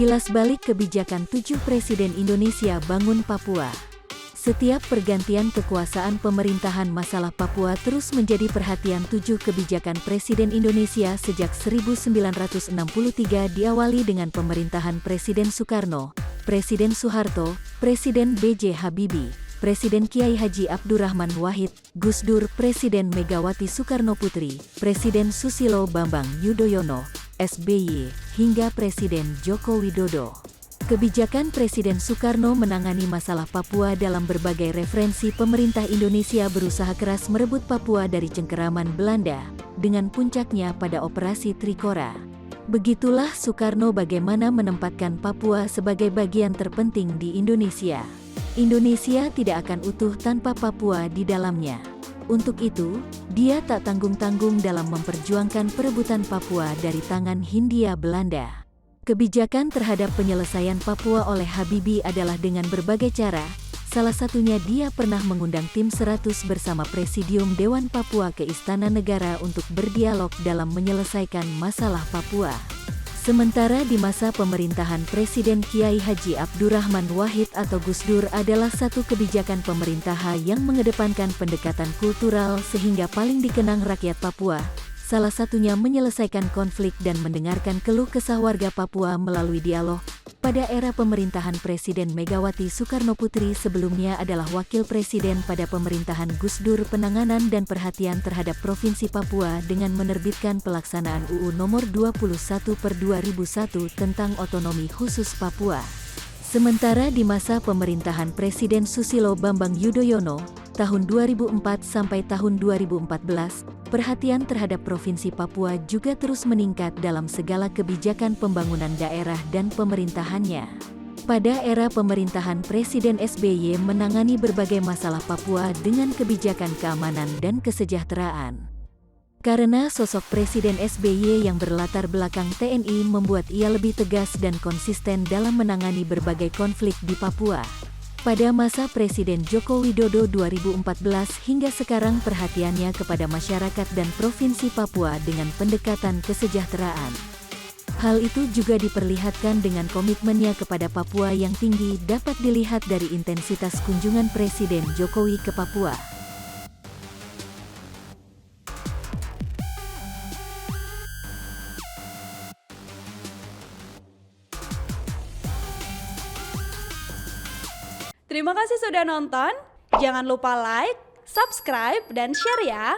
Kilas balik kebijakan 7 Presiden Indonesia bangun Papua. Setiap pergantian kekuasaan pemerintahan masalah Papua terus menjadi perhatian 7 kebijakan Presiden Indonesia sejak 1963 diawali dengan pemerintahan Presiden Soekarno, Presiden Soeharto, Presiden B.J. Habibie, Presiden Kiai Haji Abdurrahman Wahid, Gus Dur, Presiden Megawati Soekarnoputri, Presiden Susilo Bambang Yudhoyono, SBY, hingga Presiden Joko Widodo. Kebijakan Presiden Soekarno menangani masalah Papua dalam berbagai referensi pemerintah Indonesia berusaha keras merebut Papua dari cengkeraman Belanda, dengan puncaknya pada Operasi Trikora. Begitulah Soekarno bagaimana menempatkan Papua sebagai bagian terpenting di Indonesia. Indonesia tidak akan utuh tanpa Papua di dalamnya. Untuk itu, dia tak tanggung-tanggung dalam memperjuangkan perebutan Papua dari tangan Hindia Belanda. Kebijakan terhadap penyelesaian Papua oleh Habibie adalah dengan berbagai cara, salah satunya dia pernah mengundang tim 100 bersama Presidium Dewan Papua ke Istana Negara untuk berdialog dalam menyelesaikan masalah Papua. Sementara di masa pemerintahan Presiden Kiai Haji Abdurrahman Wahid atau Gus Dur adalah satu kebijakan pemerintah yang mengedepankan pendekatan kultural sehingga paling dikenang rakyat Papua, salah satunya menyelesaikan konflik dan mendengarkan keluh kesah warga Papua melalui dialog. Pada era pemerintahan Presiden Megawati Soekarnoputri sebelumnya adalah Wakil Presiden pada pemerintahan Gus Dur penanganan dan perhatian terhadap Provinsi Papua dengan menerbitkan pelaksanaan UU Nomor 21/2001 tentang Otonomi Khusus Papua. Sementara di masa pemerintahan Presiden Susilo Bambang Yudhoyono, tahun 2004 sampai tahun 2014, perhatian terhadap Provinsi Papua juga terus meningkat dalam segala kebijakan pembangunan daerah dan pemerintahannya. Pada era pemerintahan Presiden SBY menangani berbagai masalah Papua dengan kebijakan keamanan dan kesejahteraan. Karena sosok Presiden SBY yang berlatar belakang TNI membuat ia lebih tegas dan konsisten dalam menangani berbagai konflik di Papua. Pada masa Presiden Joko Widodo 2014 hingga sekarang perhatiannya kepada masyarakat dan Provinsi Papua dengan pendekatan kesejahteraan. Hal itu juga diperlihatkan dengan komitmennya kepada Papua yang tinggi dapat dilihat dari intensitas kunjungan Presiden Jokowi ke Papua. Terima kasih sudah nonton. Jangan lupa like, subscribe, dan share ya.